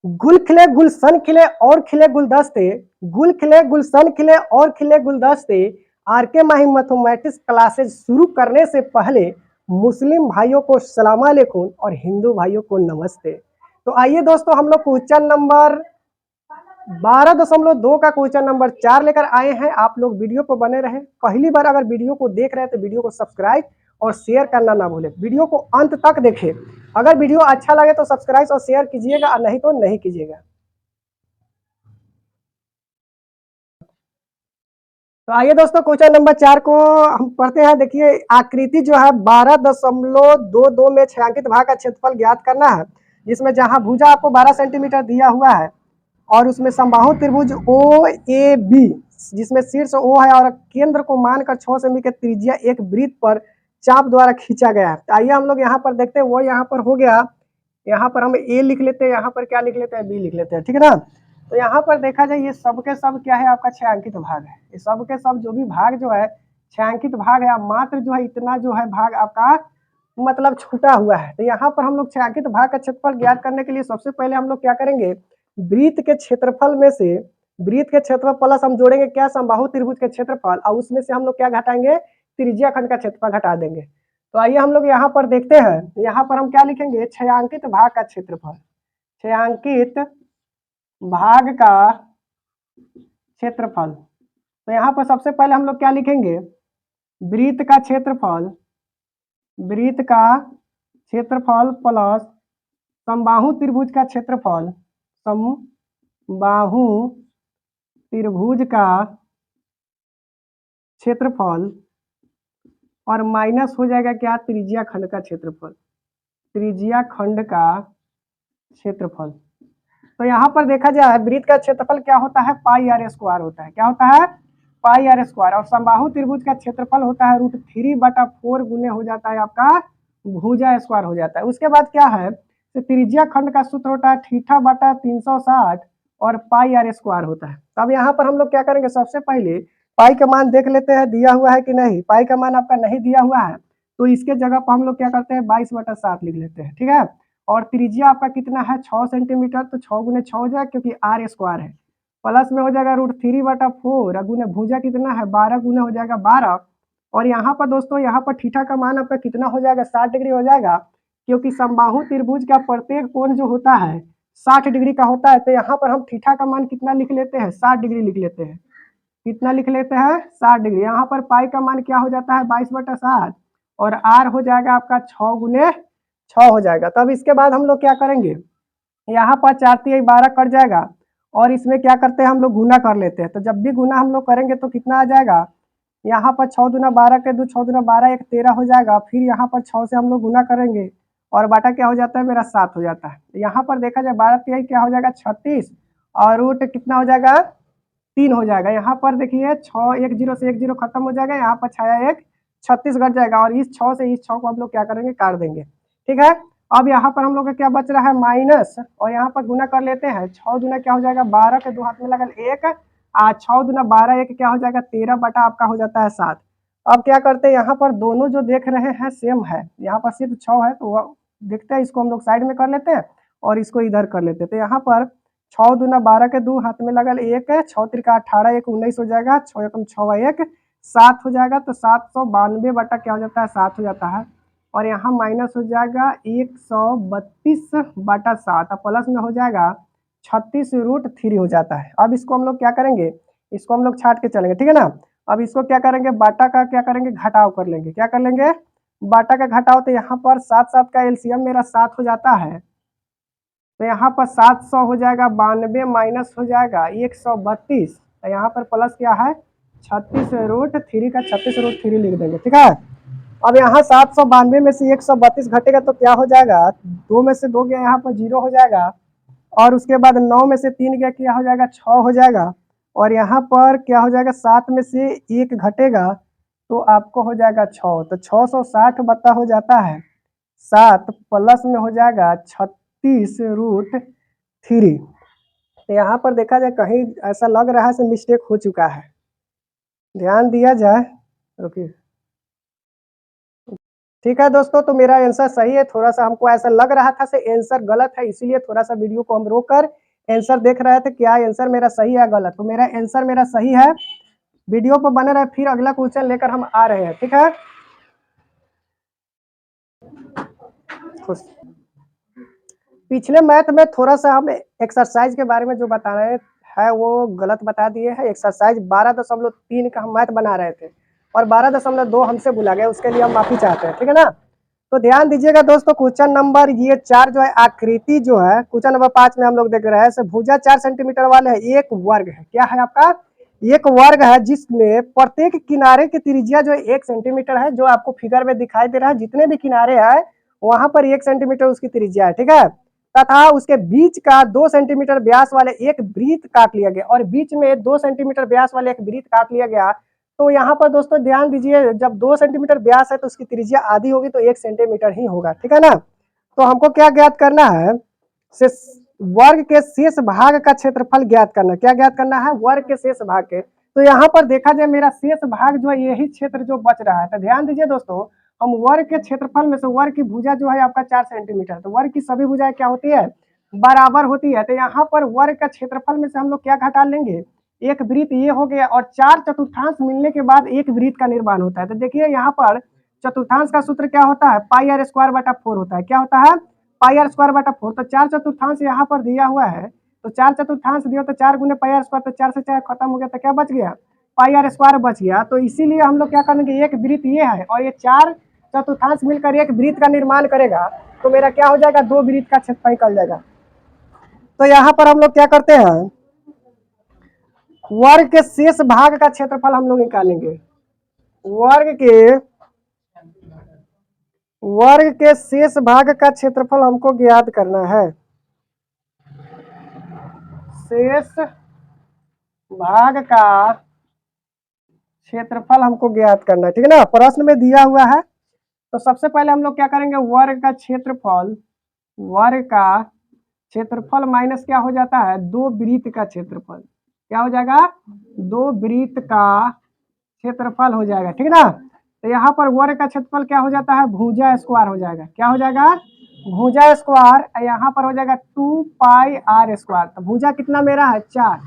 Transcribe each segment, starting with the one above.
गुल खिले गुलशन खिले और खिले गुलदस्ते, गुल खिले गुलशन खिले और खिले गुलदस्ते। आर.के. माही मैथमेटिक्स क्लासेज शुरू करने से पहले मुस्लिम भाइयों को सलाम अलैकुम और हिंदू भाइयों को नमस्ते। तो आइए दोस्तों, हम लोग क्वेश्चन नंबर 12.2 का क्वेश्चन नंबर 4 लेकर आए हैं। आप लोग वीडियो पर बने रहे। पहली बार अगर वीडियो को देख रहे हैं तो वीडियो को सब्सक्राइब और शेयर करना ना भूलें। वीडियो को अंत तक देखें। अगर वीडियो अच्छा लगे तो सब्सक्राइब और शेयर कीजिएगा, और नहीं तो नहीं कीजिएगा। तो आइए दोस्तों, क्वेश्चन नंबर 4 को हम पढ़ते हैं। देखिए, आकृति जो है 12.22 में छायांकित भाग का क्षेत्रफल ज्ञात करना है, जिसमें जहां भुजा आपको 12 सेंटीमीटर दिया हुआ है और उसमें समबाहु त्रिभुज OAB, जिसमें शीर्ष O है और केंद्र को मानकर 6 सेमी के त्रिज्या एक वृत्त पर चाप द्वारा खींचा गया है। तो आइए हम लोग यहाँ पर देखते हैं। वो यहाँ पर हो गया, यहाँ पर हम A लिख लेते हैं, यहाँ पर क्या लिख लेते हैं, B लिख लेते हैं, ठीक है ना। तो यहाँ पर देखा जाए, ये सब के सब क्या है, आपका छायांकित भाग है। ये सब के सब जो भी भाग जो है छायांकित भाग है, मात्र जो है इतना जो है भाग आपका मतलब छूटा हुआ है। तो यहाँ पर हम लोग छायांकित भाग का क्षेत्रफल ज्ञात करने के लिए सबसे पहले हम लोग क्या करेंगे, वृत्त के क्षेत्रफल में से वृत्त के क्षेत्रफल प्लस हम जोड़ेंगे क्या, समबाहु त्रिभुज के क्षेत्रफल, और उसमें से हम लोग क्या घटाएंगे, त्रिज्या खंड का क्षेत्रफल घटा देंगे। तो आइए हम लोग यहाँ पर देखते हैं। यहाँ पर हम क्या लिखेंगे, छायांकित भाग का क्षेत्रफल, छायांकित भाग का क्षेत्रफल। तो यहाँ पर सबसे पहले हम लोग क्या लिखेंगे, वृत्त का क्षेत्रफल, वृत्त का क्षेत्रफल प्लस समबाहु त्रिभुज का क्षेत्रफल, समबाहु त्रिभुज का क्षेत्रफल, और माइनस हो जाएगा क्या, त्रिज्या खंड का क्षेत्रफल, त्रिज्या खंड का क्षेत्रफल। तो यहाँ पर देखा जाए वृत्त का क्षेत्रफल क्या होता है, पाई आर स्क्वायर होता है। क्या होता है, पाई आर स्क्वायर। और समबाहु त्रिभुज का क्षेत्रफल होता है √3/4 गुने हो जाता है आपका भुजा स्क्वायर हो जाता है। उसके बाद क्या है, तो त्रिज्या खंड का सूत्र होता है θ/360 और पाई आर स्क्वायर होता है। तो अब यहाँ पर हम लोग क्या करेंगे, सबसे पहले पाई का मान देख लेते हैं, दिया हुआ है कि नहीं। पाई का मान आपका नहीं दिया हुआ है, तो इसके जगह पर हम लोग क्या करते हैं, 22/7 लिख लेते हैं, ठीक है। और त्रिज्या आपका कितना है, 6 सेंटीमीटर, तो 6 गुने 6 हो जाएगा, क्योंकि आर स्क्वायर है। प्लस में हो जाएगा √3/4 गुने भुजा कितना है, 12 गुने हो जाएगा 12। और यहाँ पर दोस्तों, यहाँ पर थीटा का मान आपका कितना हो जाएगा, 60 डिग्री हो जाएगा, क्योंकि समबाहु त्रिभुज का प्रत्येक कोण जो होता है 60 डिग्री का होता है। तो यहाँ पर हम थीटा का मान कितना लिख लेते हैं, 60 डिग्री लिख लेते हैं। कितना लिख लेते हैं, 60 डिग्री। यहाँ पर पाई का मान क्या हो जाता है, 22/7, और आर हो जाएगा आपका 6 गुने 6 हो जाएगा। तब इसके बाद हम लोग क्या करेंगे, यहाँ पर 4 × 12 कट जाएगा, और इसमें क्या करते हैं, हम लोग गुना कर लेते हैं। तो जब भी गुना हम लोग करेंगे तो कितना आ जाएगा, यहाँ पर 6 दूना 12 के 2, 6 दूना 12, 1 13 हो जाएगा। फिर यहाँ पर 6 से हम लोग गुना करेंगे, और बाटा क्या हो जाता है मेरा, 7 हो जाता है। तो यहाँ पर देखा जाए 12 × 3 क्या हो जाएगा, 36, और रूट कितना हो जाएगा, 3 हो जाएगा। यहाँ पर देखिए 6, 1 0 से 1 0 खत्म हो जाएगा, यहाँ पर छाया 1 36 घट जाएगा, और इस 6 से इस 6 को हम लोग क्या करेंगे, काट देंगे, ठीक है। अब यहाँ पर हम लोग का क्या बच रहा है, माइनस, और यहाँ पर गुना कर लेते हैं। 6 दूना क्या हो जाएगा, 12 के 2 हाथ में लगल 1, 6 दूना 12, 1 क्या हो जाएगा, 13 बटा आपका हो जाता है 7। अब क्या करते हैं, यहाँ पर दोनों जो देख रहे हैं सेम है, यहाँ पर सिर्फ 6 है, तो देखते हैं इसको हम लोग साइड में कर लेते हैं और इसको इधर कर लेते हैं। तो यहाँ पर 6 दूना 12 के 2 हाथ में लगल 1, 6 × 18, 1 19 हो जाएगा, 6 एकम 6 1 7 हो जाएगा। तो 792 बटा क्या हो जाता है, 7 हो जाता है, और यहाँ माइनस हो जाएगा 132/7, और प्लस में हो जाएगा 36√3 हो जाता है। अब इसको हम लोग क्या करेंगे, इसको हम लोग छाट के चलेंगे, ठीक है ना। अब इसको क्या करेंगे, बाटा का क्या करेंगे, घटाव कर लेंगे। क्या कर लेंगे, बाटा का घटाव। तो यहाँ पर 7 7 का एलसीएम मेरा 7 हो जाता है। तो यहाँ पर 700 हो जाएगा, 92 माइनस हो जाएगा 132, तो यहाँ पर प्लस क्या है, 36√3 का 36√3 लिख देंगे, ठीक है। अब यहाँ 792 में से 132 घटेगा तो क्या हो जाएगा, 2 में से 2 गया, यहाँ पर 0 हो जाएगा, और उसके बाद 9 में से 3 गया, क्या हो जाएगा, 6 हो जाएगा, और यहाँ पर क्या हो जाएगा, 7 में से 1 घटेगा तो आपको हो जाएगा 6, तो 660 बटा हो जाता है 7, प्लस में हो जाएगा 36√3। तो यहाँ पर देखा जाए कहीं ऐसा लग रहा है से मिस्टेक हो चुका है, ध्यान दिया जाए, रुकिए। ठीक है दोस्तों, तो मेरा आंसर सही है। थोड़ा सा हमको ऐसा लग रहा था से आंसर गलत है, इसीलिए थोड़ा सा वीडियो को हम रोक कर आंसर देख रहे थे क्या आंसर मेरा सही है गलत। तो मेरा आंसर मेरा सही है। वीडियो पर बने रहे, फिर अगला क्वेश्चन लेकर हम आ रहे हैं। ठीक है, खुश। पिछले मैथ में थोड़ा सा हम एक्सरसाइज के बारे में जो बता रहे हैं वो गलत बता दिए हैं। एक्सरसाइज 12.3 का हम मैथ बना रहे थे और 12.2 हमसे भूला गया, उसके लिए हम माफी चाहते हैं। ठीक है ना, तो ध्यान दीजिएगा दोस्तों, क्वेश्चन नंबर ये 4 जो है आकृति जो है, क्वेश्चन नंबर 5 में हम लोग देख रहे हैं भुजा 4 सेंटीमीटर वाले है, एक वर्ग है। क्या है आपका? एक वर्ग है, जिसमें प्रत्येक किनारे की त्रिज्या जो है 1 सेंटीमीटर है, जो आपको फिगर में दिखाई दे रहा है। जितने भी किनारे हैं वहां पर 1 सेंटीमीटर उसकी त्रिज्या है। ठीक है, तथा उसके बीच का 2 सेंटीमीटर व्यास वाले एक वृत्त काट लिया गया, और बीच में 2 सेंटीमीटर व्यास वाले एक वृत्त काट लिया गया। तो यहाँ पर दोस्तों ध्यान दीजिए, जब 2 सेंटीमीटर व्यास है तो उसकी त्रिज्या आधी होगी, तो 1 सेंटीमीटर ही होगा। ठीक है ना, तो हमको क्या ज्ञात करना है? वर्ग के शेष भाग का क्षेत्रफल ज्ञात करना। क्या ज्ञात करना है? वर्ग के शेष भाग के। तो यहाँ पर देखा जाए मेरा शेष भाग जो है यही क्षेत्र जो बच रहा है। तो ध्यान दीजिए दोस्तों, हम वर्ग के क्षेत्रफल में से वर्ग की भुजा जो है आपका 4 सेंटीमीटर, तो वर्ग की सभी भुजाएं क्या होती है? बराबर होती है। तो यहाँ पर वर्ग का क्षेत्रफल में से हम लोग क्या घटा लेंगे? एक वृत्त ये हो गया, और 4 चतुर्थांश मिलने के बाद एक वृत्त का निर्माण होता है। तो देखिए यहाँ पर चतुर्थांश का सूत्र क्या होता है? पाई आर स्क्वायर बटा 4 होता है। क्या होता है? पाई आर स्क्वायर बटा 4। तो 4 चतुर्थांश यहाँ पर दिया हुआ है, तो 4 चतुर्थांश दिया तो 4 गुने पाई आर स्क्वायर, तो 4 से 4 खत्म हो गया, तो क्या बच गया? पाई आर स्क्वायर बच गया। तो इसीलिए हम लोग क्या करेंगे, एक वृत्त ये है और ये 4 चतुर्थांश मिलकर एक वृत्त का निर्माण करेगा, तो मेरा क्या हो जाएगा? 2 वृत्त का क्षेत्रफल निकल जाएगा। तो यहाँ पर हम लोग क्या करते हैं, वर्ग के शेष भाग का क्षेत्रफल हम लोग निकालेंगे। वर्ग के शेष भाग का क्षेत्रफल हमको ज्ञात करना है। शेष भाग का क्षेत्रफल हमको ज्ञात करना है। ठीक है ना, प्रश्न में दिया हुआ है। तो सबसे पहले हम लोग क्या करेंगे, वर्ग का क्षेत्रफल, वर्ग का क्षेत्रफल माइनस क्या हो जाता है? 2 वृत्त का क्षेत्रफल। क्या हो जाएगा? 2 वृत्त का क्षेत्रफल हो जाएगा। ठीक है ना, तो यहाँ पर वर्ग का क्षेत्रफल क्या हो जाता है? भुजा स्क्वायर हो जाएगा। क्या हो जाएगा? भुजा स्क्वायर। यहाँ पर हो जाएगा 2 पाई आर स्क्वायर। तो भुजा कितना मेरा है? 4,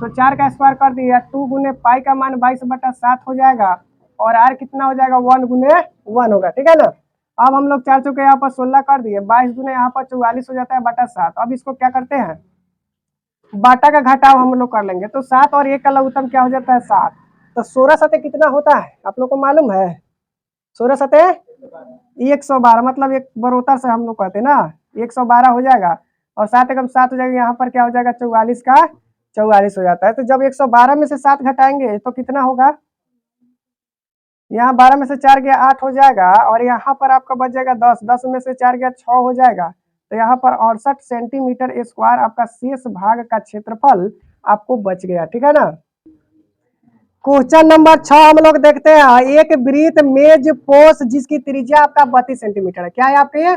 तो 4 का स्क्वायर कर दिया। 2 गुने पाई का मान 22/7 हो जाएगा, और आर कितना हो जाएगा? 1 गुने 1 होगा। ठीक है ना, अब हम लोग 4 चौके यहाँ पर 16 कर दिए, 22 गुने यहाँ पर 44 हो जाता है बटा 7। अब इसको क्या करते हैं, बाटा का घटाव हम लोग कर लेंगे। तो 7 और 1 का लघुत्तम क्या हो जाता है? 7। तो 16 सतह कितना होता है आप लोग को मालूम है? 16 सतह 112, मतलब एक बरोतर से हम लोग कहते हैं ना, 112 हो जाएगा, और 7 एकम 7 हो जाएगा। यहाँ पर क्या हो जाएगा? 44 का 44 हो जाता है। तो जब 112 में से 7 घटाएंगे तो कितना होगा? यहाँ 12 में से 4 गया 8 हो जाएगा, और यहाँ पर आपका बच जाएगा 10, 10 में से 4 गया 6 हो जाएगा। तो यहाँ पर 68 सेंटीमीटर स्क्वायर आपका शेष भाग का क्षेत्रफल आपको बच गया। ठीक है ना, क्वेश्चन नंबर 6 हम लोग देखते हैं। एक वृत्त मेज पोष जिसकी त्रिज्या आपका 32 सेंटीमीटर है। क्या है आपकी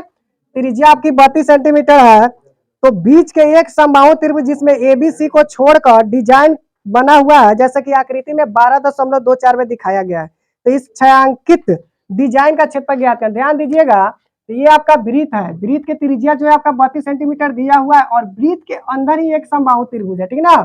त्रिज्या? आपकी 32 सेंटीमीटर है। तो बीच के एक समबाहु त्रिभुज जिसमें एबीसी को छोड़कर डिजाइन बना हुआ है, जैसे कि आकृति में 12.24 में दिखाया गया है। तो इस छायांकित डिजाइन का क्षेत्रफल ज्ञात करें। ध्यान दीजिएगा, तो ये आपका वृत्त है, वृत्त की त्रिज्या जो है आपका 32 सेंटीमीटर दिया हुआ है, और वृत्त के अंदर ही एक समबाहु त्रिभुज है। ठीक है ना,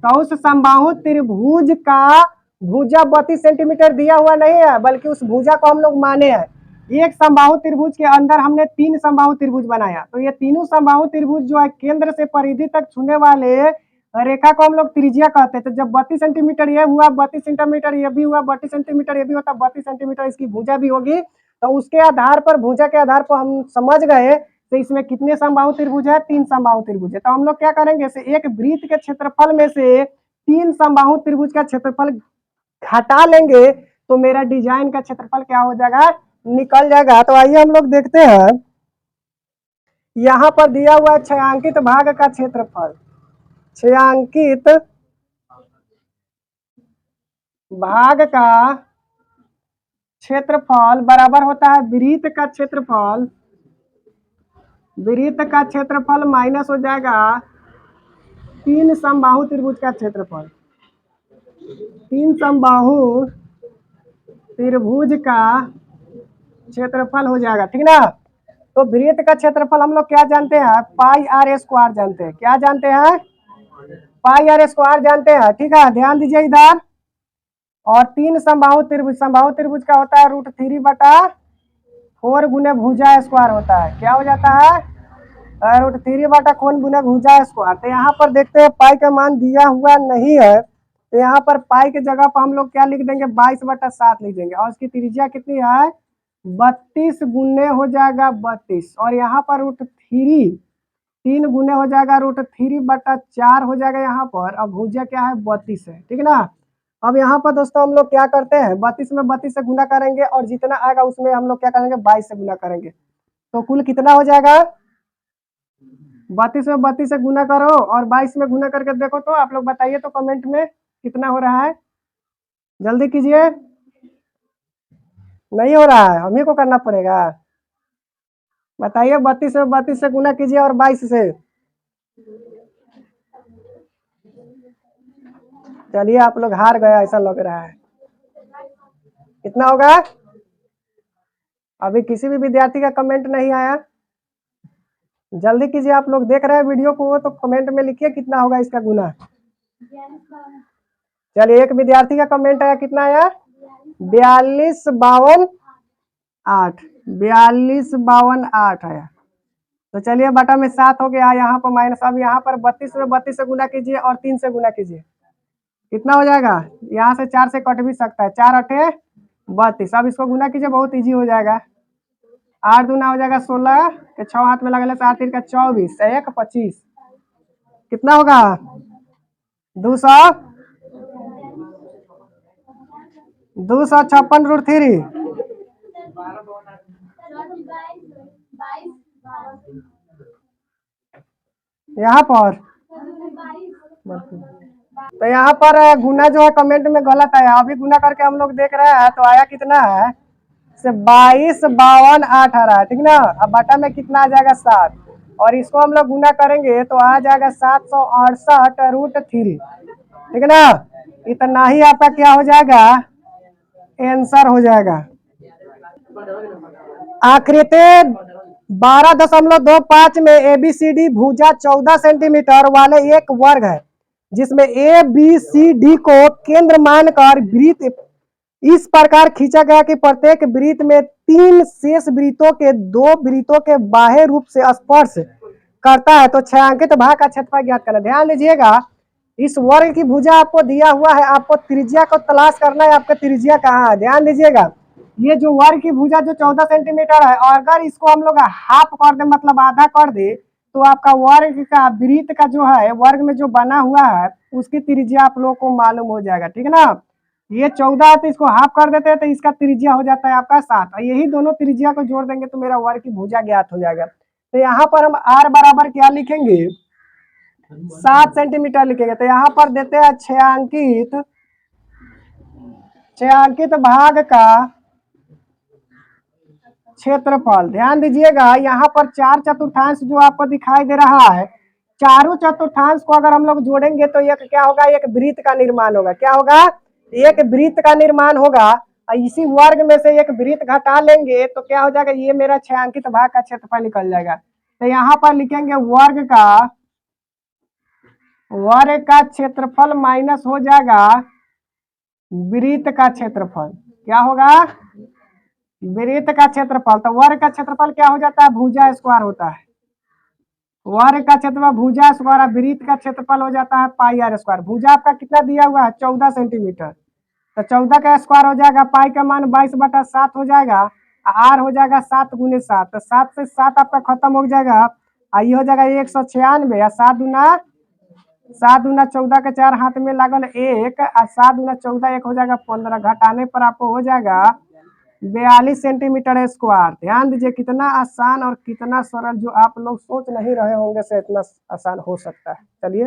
तो उस समबाहु त्रिभुज का भुजा 32 सेंटीमीटर दिया हुआ नहीं है, बल्कि उस भुजा को हम लोग माने हैं। एक समबाहु त्रिभुज के अंदर हमने 3 समबाहु त्रिभुज बनाया, तो ये तीनों समबाहु त्रिभुज जो है केंद्र से परिधि तक छूने वाले रेखा को हम लोग त्रिज्या कहते हैं। तो जब 32 सेंटीमीटर ये हुआ, 32 सेंटीमीटर ये भी हुआ, 32 सेंटीमीटर ये भी होता, 32 सेंटीमीटर इसकी भुजा भी होगी। तो उसके आधार पर, भुजा के आधार पर हम समझ गए तो इसमें कितने समबाहु त्रिभुज है? 3 समबाहु त्रिभुज है। तो हम लोग क्या करेंगे, एक वृत्त के क्षेत्रफल में से 3 समबाहु त्रिभुज का क्षेत्रफल घटा लेंगे, तो मेरा डिजाइन का क्षेत्रफल क्या हो जाएगा? निकल जाएगा। तो आइए हम लोग देखते हैं, यहाँ पर दिया हुआ है छायांकित भाग का क्षेत्रफल। छायांकित भाग का क्षेत्रफल बराबर होता है वृत्त का क्षेत्रफल, वृत्त का क्षेत्रफल माइनस हो जाएगा 3 समबाहु त्रिभुज का क्षेत्रफल। 3 समबाहु त्रिभुज का क्षेत्रफल हो जाएगा, ठीक ना। तो वृत्त का क्षेत्रफल हम लोग क्या जानते हैं, पाई आर स्क्वायर जानते हैं। क्या जानते हैं, पाई आर स्क्वायर जानते हैं, ठीक है। ध्यान दीजिए इधर, और 3 समबाहु त्रिभुज, समबाहु त्रिभुज का होता है √3/4 गुने भुजा स्क्वायर होता है। क्या हो जाता है, √3/4 गुने भुजा स्क्वायर। तो यहाँ पर देखते हैं पाई का मान दिया हुआ नहीं है, तो यहाँ पर पाई के जगह पर हम लोग क्या लिख देंगे, 22/7 लिख देंगे। और उसकी त्रिज्या कितनी है, 32 गुने हो जाएगा 32, और यहाँ पर √3 3 गुने हो जाएगा √3/4 हो जाएगा यहाँ पर। अब भुजा क्या है, 32 है, ठीक ना। अब यहाँ पर दोस्तों हम लोग क्या करते हैं, 32 में 32 से गुना करेंगे, और जितना आएगा उसमें हम लोग क्या करेंगे, 22 से गुना करेंगे। तो कुल कितना हो जाएगा, 32 में 32 से गुना करो और 22 में गुना करके देखो, तो आप लोग बताइए तो कमेंट में कितना हो रहा है, जल्दी कीजिए। नहीं हो रहा है, हम ही को करना पड़ेगा। बताइए, 32 में 32 से गुना कीजिए और 22 से। चलिए आप लोग हार गया ऐसा लग रहा है। कितना होगा, अभी किसी भी विद्यार्थी का कमेंट नहीं आया, जल्दी कीजिए। आप लोग देख रहे हैं वीडियो को तो कमेंट में लिखिए कितना होगा इसका गुना। चलिए एक विद्यार्थी का कमेंट आया, कितना आया, 4252 4252 आया। तो चलिए बटा में 7 हो गया, यहाँ पर माइनस। अब यहाँ पर 32 में 32 से गुना कीजिए और 3 से गुना कीजिए, कितना हो जाएगा, यहाँ से 4 से कट भी सकता है, 4 8 32। अब इसको गुना कीजिए, बहुत इजी हो जाएगा। 8 दूना हो जाएगा 16 के 6 हाथ में लगा ले, 8 3 का 24, 1 25, कितना होगा, 256 √3। यहाँ पर तो यहाँ पर गुना जो है कमेंट में गलत आया, अभी गुना करके हम लोग देख रहे हैं तो आया कितना है, से 2252 आ रहा है, ठीक ना। अब बटा में कितना आ जाएगा, 7, और इसको हम लोग गुना करेंगे तो आ जाएगा 768 √3, ठीक ना। इतना ही आपका क्या हो जाएगा, आंसर हो जाएगा। आकृति 12.25 में ABCD भुजा 14 सेंटीमीटर वाले एक वर्ग है, जिसमें ABCD को केंद्र मानकर वृत्त इस प्रकार खींचा गया कि प्रत्येक वृत्त में 3 शेष वृत्तों के 2 वृत्तों के बाह्य रूप से स्पर्श करता है। तो छायांकित भाग का क्षेत्रफल ज्ञात करना। ध्यान दीजिएगा, इस वर्ग की भुजा आपको दिया हुआ है, आपको त्रिज्या को तलाश करना है, आपका त्रिज्या कहाँ है। ध्यान दीजिएगा, ये जो वर्ग की भुजा जो 14 सेंटीमीटर है, और अगर इसको हम लोग हाफ कर दे, मतलब आधा कर दे, तो आपका वर्ग का वृत्त का जो है, वर्ग में जो बना हुआ है, उसकी त्रिज्या आप लोगों को मालूम हो जाएगा, ठीक है ना। ये 14 है तो इसको हाफ कर देते हैं, तो इसका त्रिज्या हो जाता है आपका 7। यही दोनों त्रिज्या को जोड़ देंगे तो मेरा वर्ग की भुजा ज्ञात हो जाएगा। तो यहाँ पर हम r बराबर क्या लिखेंगे, 7 सेंटीमीटर लिखेंगे। तो यहाँ पर देते हैं छायांकित भाग का क्षेत्रफल। ध्यान दीजिएगा, यहाँ पर 4 चतुर्थांश जो आपको दिखाई दे रहा है, चारों चतुर्थांश को अगर हम लोग जोड़ेंगे तो एक क्या होगा, एक वृत्त का निर्माण होगा। क्या होगा, एक वृत्त का निर्माण होगा। इसी वर्ग में से एक वृत्त घटा लेंगे तो क्या हो जाएगा, ये मेरा छायांकित भाग का क्षेत्रफल निकल जाएगा। तो यहाँ पर लिखेंगे वर्ग का क्षेत्रफल माइनस हो जाएगा वृत्त का क्षेत्रफल। क्या होगा, वृत्त का क्षेत्रफल। तो वर्ग का क्षेत्रफल क्या हो जाता है, भुजा स्क्वायर होता है। वर्ग का क्षेत्रफल भुजा स्क्वायर, वृत्त का क्षेत्रफल हो जाता है पाई आर स्क्वायर। भुजा आपका कितना दिया हुआ है, 14 सेंटीमीटर, तो 14 का स्क्वायर हो जाएगा, पाई का मान 22/7 हो जाएगा, आर हो जाएगा 7 गुने 7, तो 7 से 7 आपका खत्म हो जाएगा, ये हो जाएगा 196, या 7 दूना 14 के 4 हाथ में लागल 1, और 7 दूना 14, 1 हो जाएगा 15, घटाने पर आपको हो जाएगा 42 सेंटीमीटर स्क्वायर। ध्यान दीजिए, कितना आसान और कितना सरल, जो आप लोग सोच नहीं रहे होंगे से इतना आसान हो सकता है। चलिए